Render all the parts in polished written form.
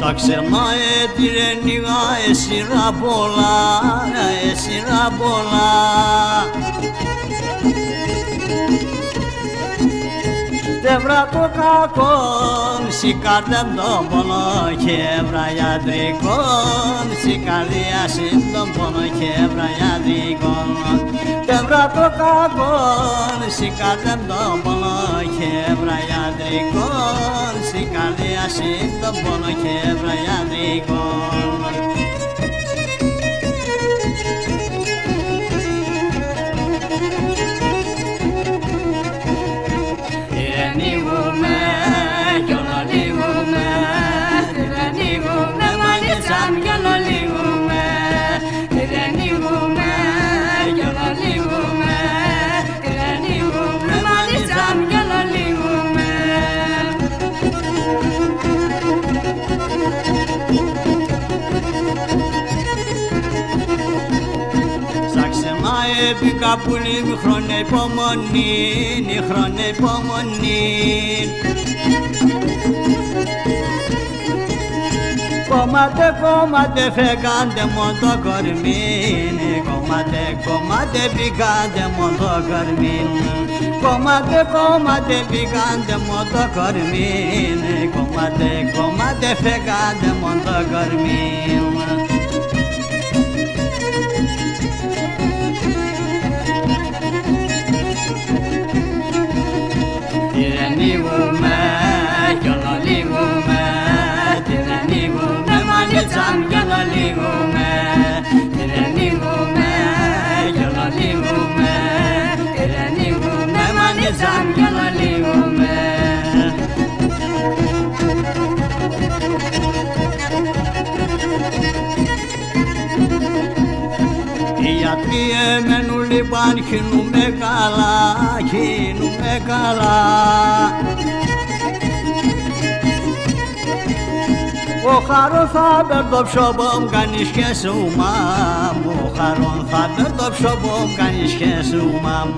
Τα ξένα έτυρενίγα εσύρα πολλά, εσύρα πολλά. Τεύρα το κακόν, σηκάρτεμ τον πόνο και έβρα ιατρικόν, σηκαρδιάσιν τον πόνο και έβρα ιατρικόν. Τεύρα το κακόν, σηκάρτεμ τον πόνο και έβρα ιατρικόν, σηκαρδιάσιν τον πόνο και έβρα ιατρικόν. Έπικα πουλί μη χρόνια υπομονή, η χρόνια υπομονή. Κομμάτε, κομμάτε, φεγάντε μόνο το κορμί, κομμάτε, κομμάτε, πηγάντε μόνο το κορμί. Κομμάτε, κομμάτε, πηγάντε μόνο το κορμί, κομμάτε, κομμάτε, φεγάντε μόνο το κορμί. Τυραννίγουμε κι όλο λίγουμε, τυραννίγουμε μανιτζάμ κι όλο λίγουμε, τυραννίγουμε κι όλο λίγουμε, τυραννίγουμε μανιτζάμ κι όλο λίγουμε. Οι γιατροί εμένουν λοιπόν, χύνουμε καλά, χύνουμε καλά. Ο χαρόν θα μπερδο ψωμόμ, κάνεις και σου μάμ. Ο χαρόν θα μπερδο ψωμόμ, κάνεις και σου μάμ.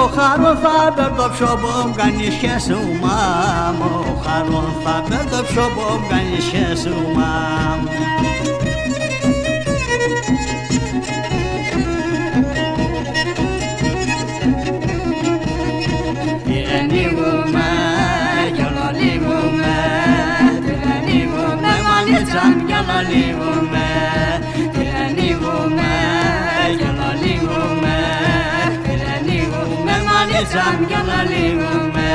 Ο χαρόν θα μπερδο ψωμόμ, κάνεις και σου μάμ. Ο χαρόν θα μπερδο ψωμόμ, κάνεις και σου μάμ. Τυραννίγουμε κι όλο λίγουμε, τυραννίγουμε μανιτζάμ κι όλο λίγουμε, τυραννίγουμε κι όλο λίγουμε, τυραννίγουμε μανιτζάμ κι όλο λίγουμε.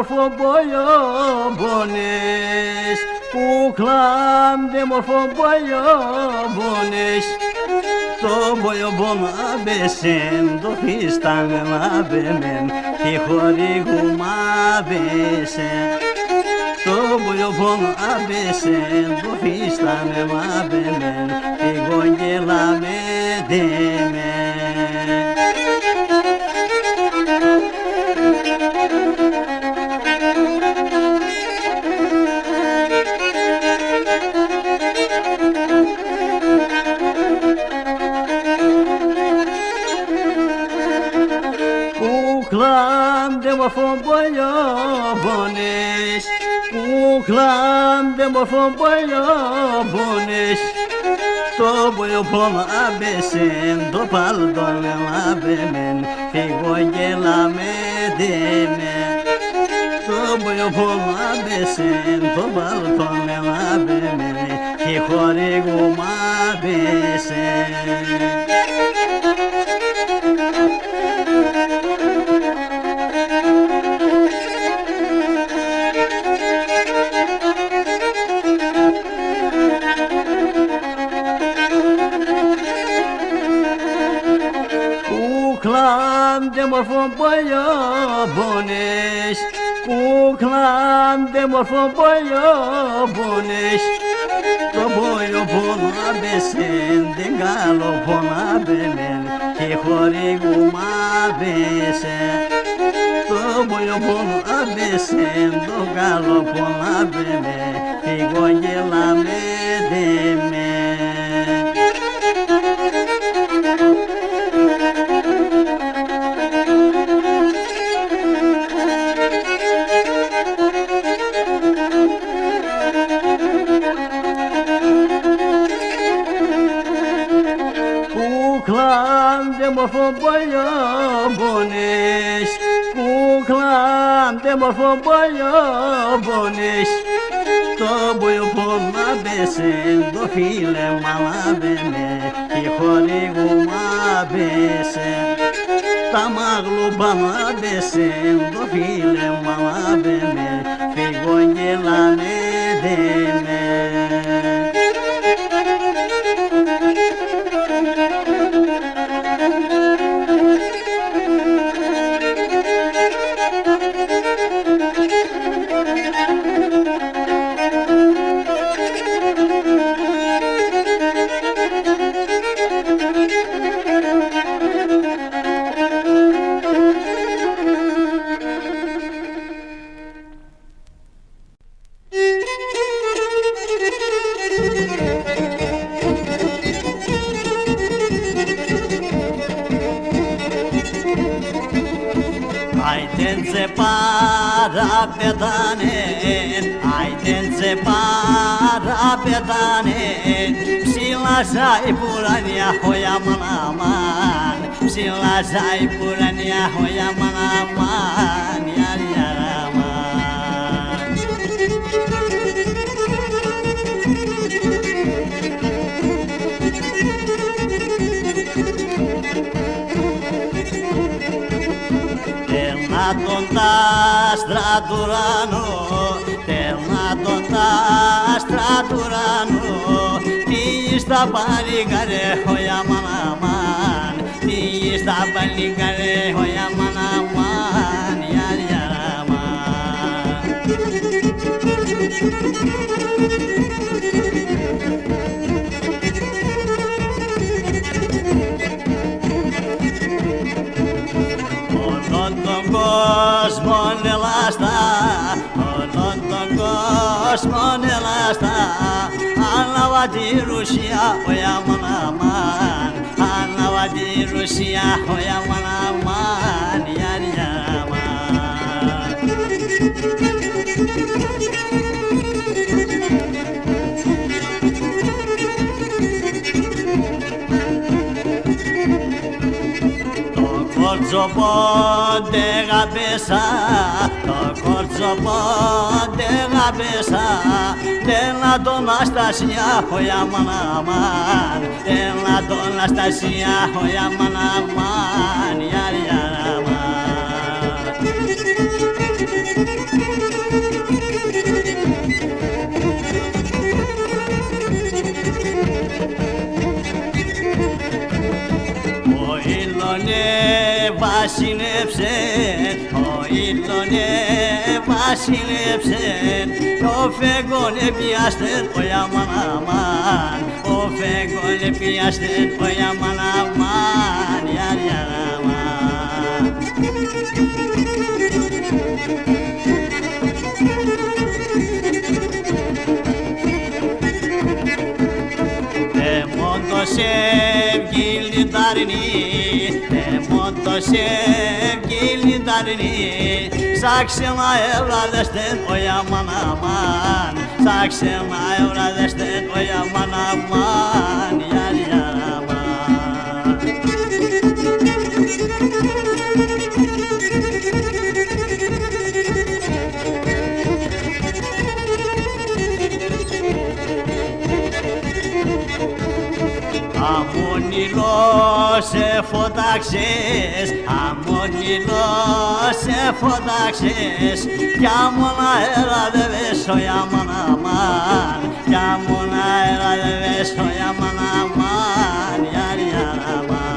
μορφό μπονές, κουκλάμ δε μορφό μπονές. Το μποϊομπον άμπεσεν, το φίσταν άμπεμεν, και χορηγούμα άμπεσεν. Το μποϊομπον άμπεσεν, το φίσταν άμπεμεν, και γογγέλαμε δέμεν. Κουκλάμ δε μορφό μπονές, κουκλάμ δε μορφό μπονές. Το μποϊομπον άμπεσεν, το παλτόν άμπεμεν, φυγογγέλαμε δέμεν. Το μποϊομπον άμπεσεν, το παλτόν άμπεμεν, και χορηγούμα άμπεσεν. Κουκλάμ δε μορφό μπονές, κουκλάμ δε μορφό μπονές. Το μποϊομπον άμπεσεν, δεν γάλοπον άμπεμεν, και χορηγούμα άμπεσεν. Το μποϊομπον άμπεσεν, το γάλοπον άμπεμεν, και γογγέλαμε δέμεν. Κουκλάμ δε μορφό μπονές, κουκλάμ δε μορφό μπονές. Το μποϊομπον άμπεσεν, το φίλεμα άμπεμεν, και χορηγούμα άμπεσεν. Τα μαγλούμπα άμπεσεν, το φίλεμα άμπεμεν, φυγογγέλαμε δέμεν. Haideți parapedanen, haideți parapedanen, psila jai purania hoya manaman, psila jai purania hoya manaman, yar yaraman. Τον τα στρατουράνο, τέλνα τον τα στρατουράνο, τι στα παλικάρε χωιά μαναμάν, τι στα παλικάρε χωιά μαναμάν, yar yaraman. Κόσμον ελάστα, όλον τον κόσμον ελάστα, ανάβα τη Ρουσία, ο Ιαμαναμάν, ανάβα τη Ρουσία, ο Ιαμαναμάν, yar yaraman. Κορτσοπόντε γαμπέσα, το κορτσοπόντε γαμπέσα, τέλα τον Αστασία, ο Ιαμαναμάν, τέλα τον Αστασία, ο Ιαμαναμάν, yar yaraman. βασίλεψεν, ο ήλωνε βασίλεψεν, ο φεγγόνε πιάστεν, ο Ιαμάν αμάν, ο φεγγόνε πιάστεν, ο Ιαμάν αμάν, Saksema evladeşten o yaman aman, Saksema evladeşten o yaman aman, yar yar aman. Αμονιλό σε φωτάξες, αμονιλό σε φωτάξες, κι άμον αέρα δε βες ο Ιαμάν αμάν, κι άμον αέρα δε βες ο Ιαμάν αμάν, γιαρ γιαρ αμάν.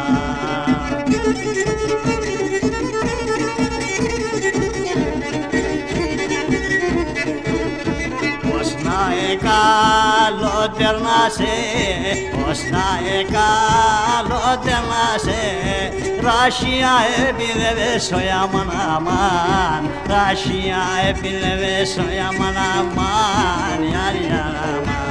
Ως να καλοτερνάσαι, ως να καλοτερνάσαι, Ράσια επιδεύες ο Ιαμάν αμάν, Ράσια επιδεύες ο Ιαμάν αμάν, γιαρ γιαρ αμάν.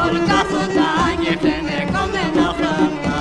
Όλοι καθόταν και φταίνε κομμένα χρώμα.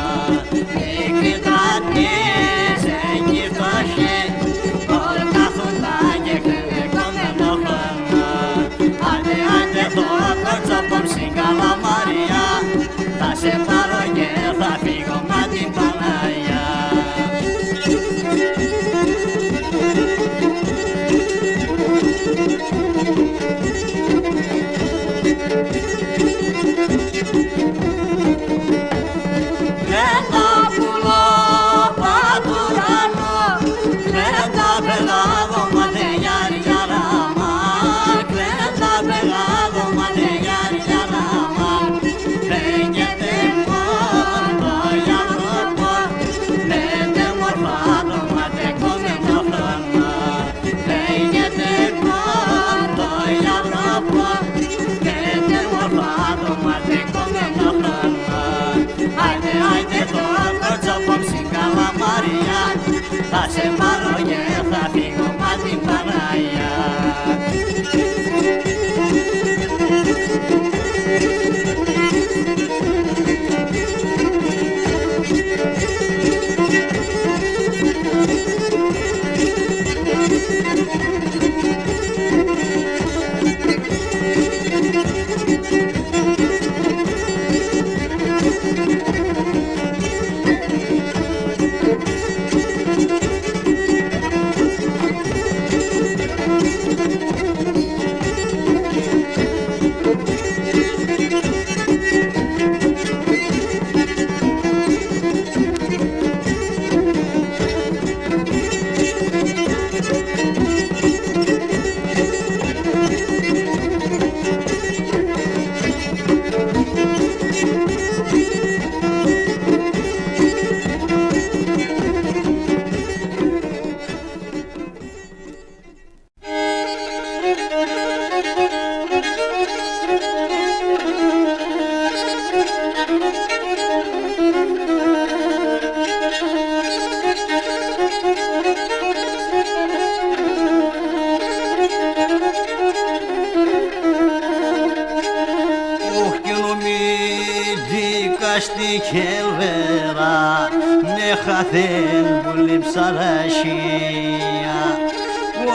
Στη χελβέρα με χαθέν πολύ ψαρασία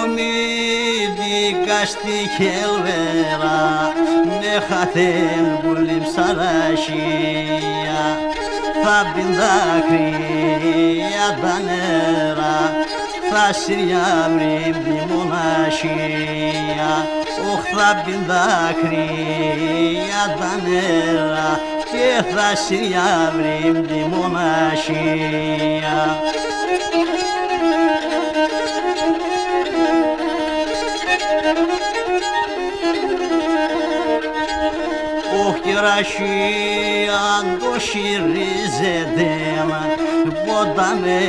ομίδικα στη χελβέρα με χαθέν πολύ ψαρασία θα μπει δάκρυα τα νερά θα σιριάβρει τη μοναχία θα μπει δάκρυα τα νερά και θα σιριάβρει τη μοναχία. Όχι ραχίαν το σιρίζεται ποτάμε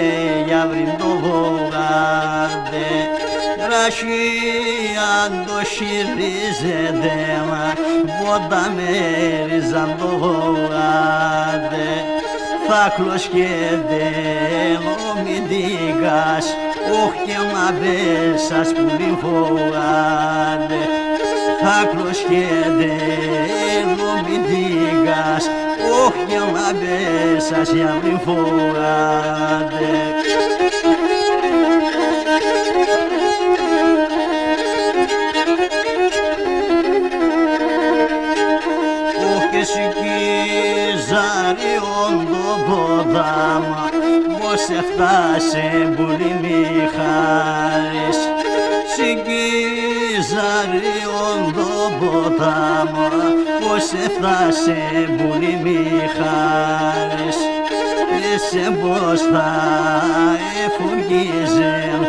για βρει το βογάδε ραχίαν το σιρίζεται ποτάμε ριζαν το βογάδε θα κλωσκέται νομιτικάς όχι και μα μπέσας που λιμφογάδε θα κλωσκέται νομιτικάς όχι και μα μπέσας για λιμφογάδε. Όχι σηκίζαριον το ποτάμα πως έφτασε πολύ μη χάρης σηκίζαριον το ποτάμα πως έφτασε πολύ μη χάρης σε πως θα εφουργίζεν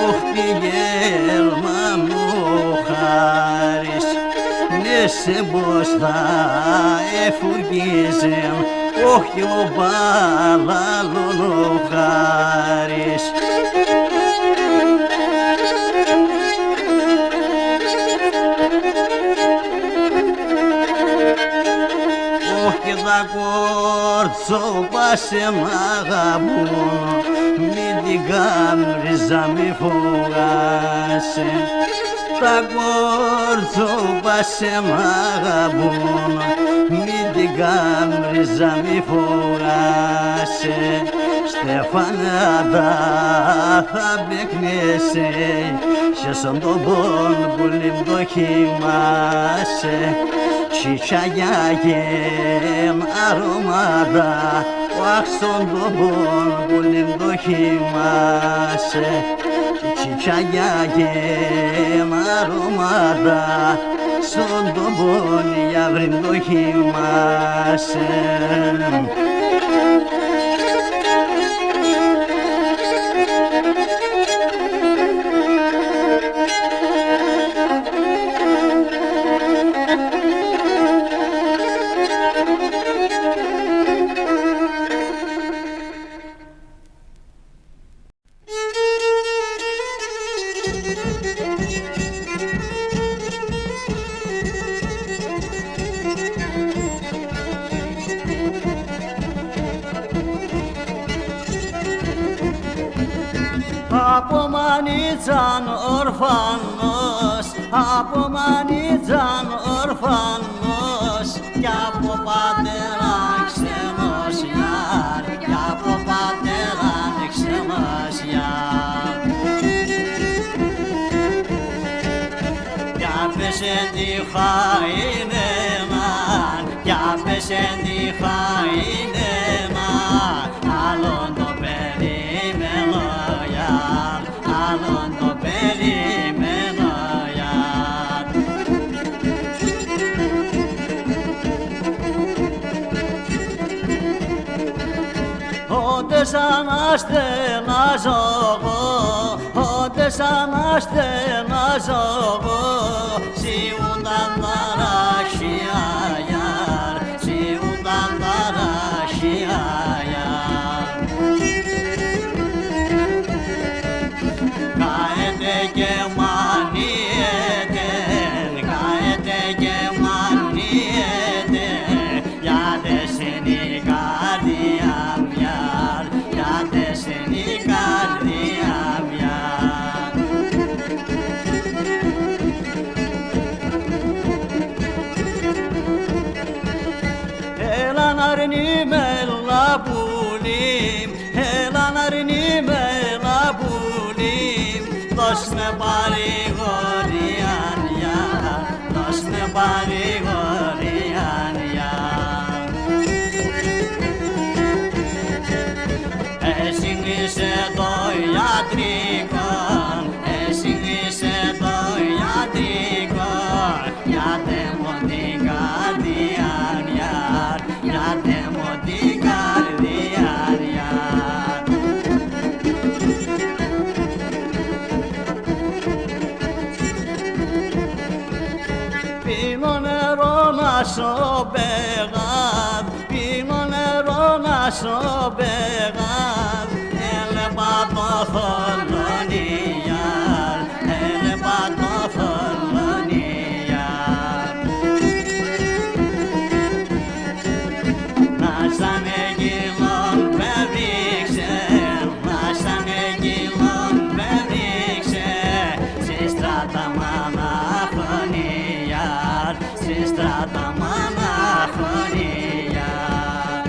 όχι γερμανό χάρης σε πως θα εφουργίζεν όχι ο παράλλον ο χάρης. Όχι τα κόρτσοπα σε μ' αγαπούν μην την κάμριζα μη φοβάσαι τα κόρτσοπα σε μ' αγαπούν μην την κάμριζα μη φοβάσαι Στεφανάτα θα μπεκνέσαι σε σον τον πόν που λιμπτω χυμάσαι Τσιτσαγιάγεν αρώματα αχ στον τον πόν που λιμπτω χυμάσαι Τσιτσαγιάγεν αρώματα στον τον πόν για βρυντο χυμάσαι. Από Μανίτζαν ορφανός, από Μανίτζαν ορφανός κι από πατέρα ξένος γιάρ, κι από πατέρα ξένος γιάρ. Κι άπεσε τη χαΐνεμαν, κι άπεσε τη χαΐνεμαν, άλλον το περιμένω γιάρ, άλλον το περιμένω γιάρ. Όντες αναστενάζω εγώ, όντες αναστενάζω εγώ, σιούνταν ταραχία γιάρ, σιούνταν ταραχία γιάρ. Κάετε και μανιέτε, κάετε και μανιέτε, γιατί narini mela bulim, hela narini mela bulim, doshne bari gorian ya, doshne bari gorian ya. Eşini se doyadrigan, eşini se doyadrigan, ya demodigar diyan yar, ya demodigar diyan yar. Pilonero naso begad, pilonero naso begad, ele bato foloniyar, ele bato foloniyar. Nasane gilon bebrikse, nasane gilon bebrikse, sistrata mana khoniyar, sistrata mana khoniyar.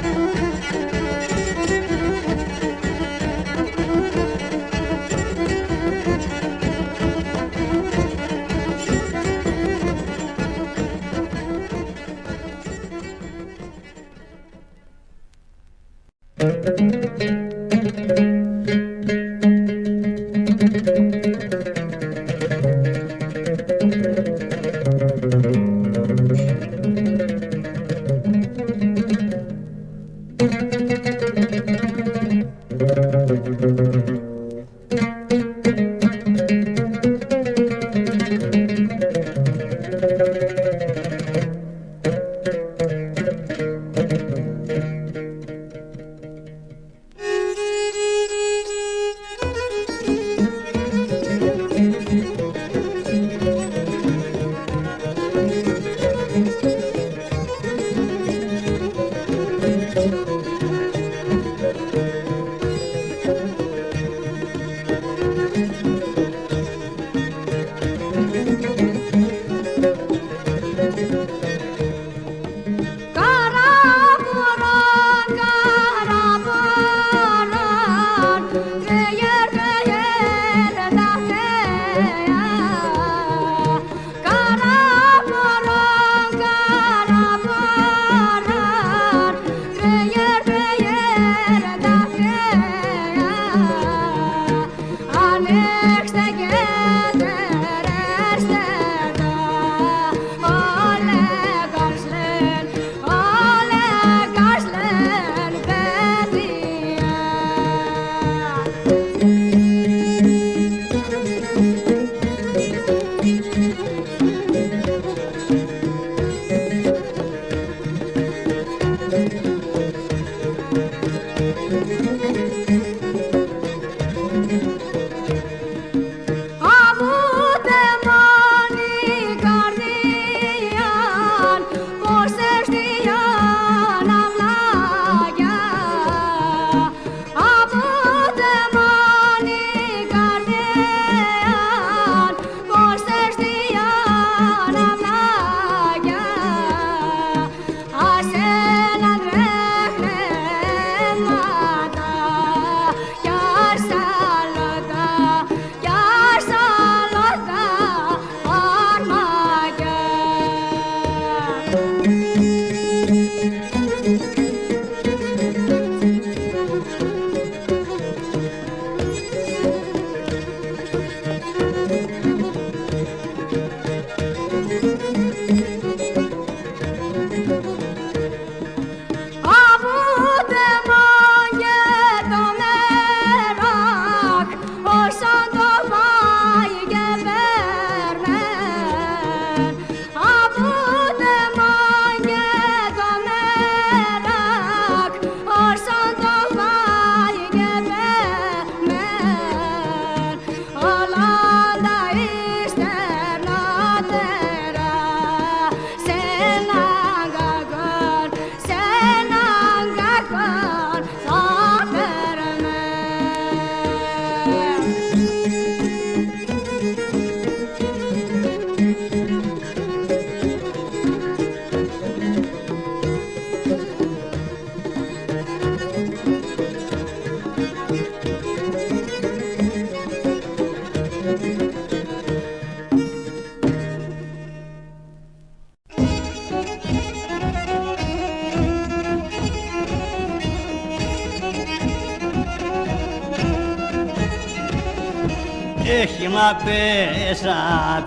Έχει να πέσα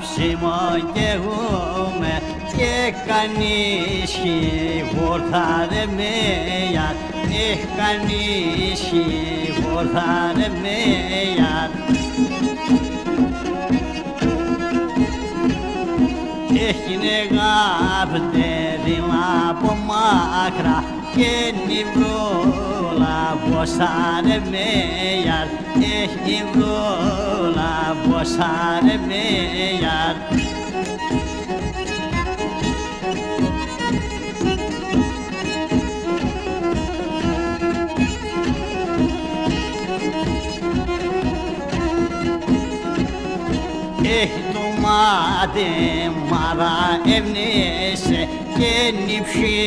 ψημογεύουμε και κανείς χιβορθάρε μέια, κανείς χιβορθάρε μέια. Έχει νεγάπτερη από μάκρα και νιβρούλα μποσάρε μέιαρ, έχει νιβρούλα μποσάρε μέιαρ. Έχει το μάτι μάρα ευνήσε και νυψή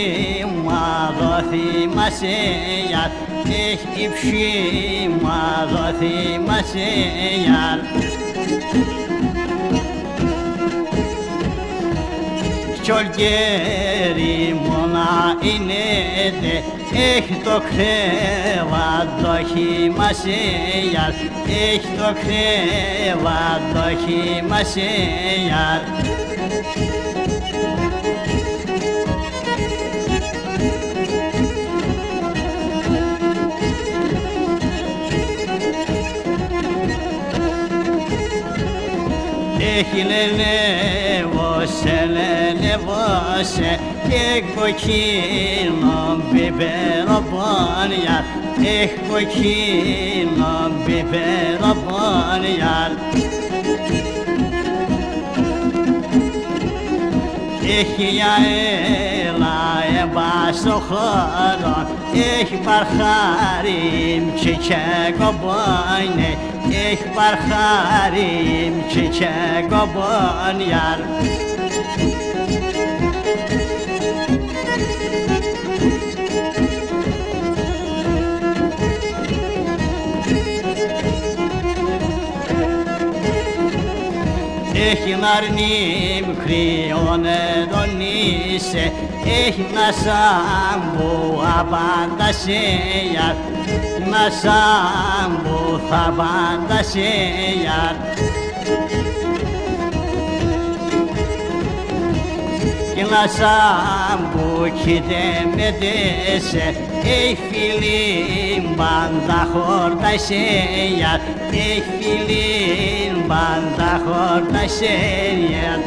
μα δόθη μασέιαρ, έχει νυψή μα δόθη μασέιαρ. Κι ολγέρι μόνα είναι δε, έχει το κρέβατο χυμασέιαρ, έχει το κρέβατο χυμασέιαρ. Έχει λενεύωσε και κοκκίνο πιπεροπόνιαρ, έχει κοκκίνο πιπεροπόνιαρ. Έχει αέλα εμπάς στο χώρο, έχει παρχάρι μτσικεκομπόνι, έχει παρχάρι μτσικεκομπόνιαρ. Έχει να αρνήμ κρυώνε τον είσαι, έχει να σάμπου απαντασέιαρ, να σάμπου θα απαντασέιαρ. Και να σάμπου κοίτε με τέσε, έχει φίλοι μπάντα χορτασέιαρ, έχει φίλοι μπάντα χορτασέιαρ.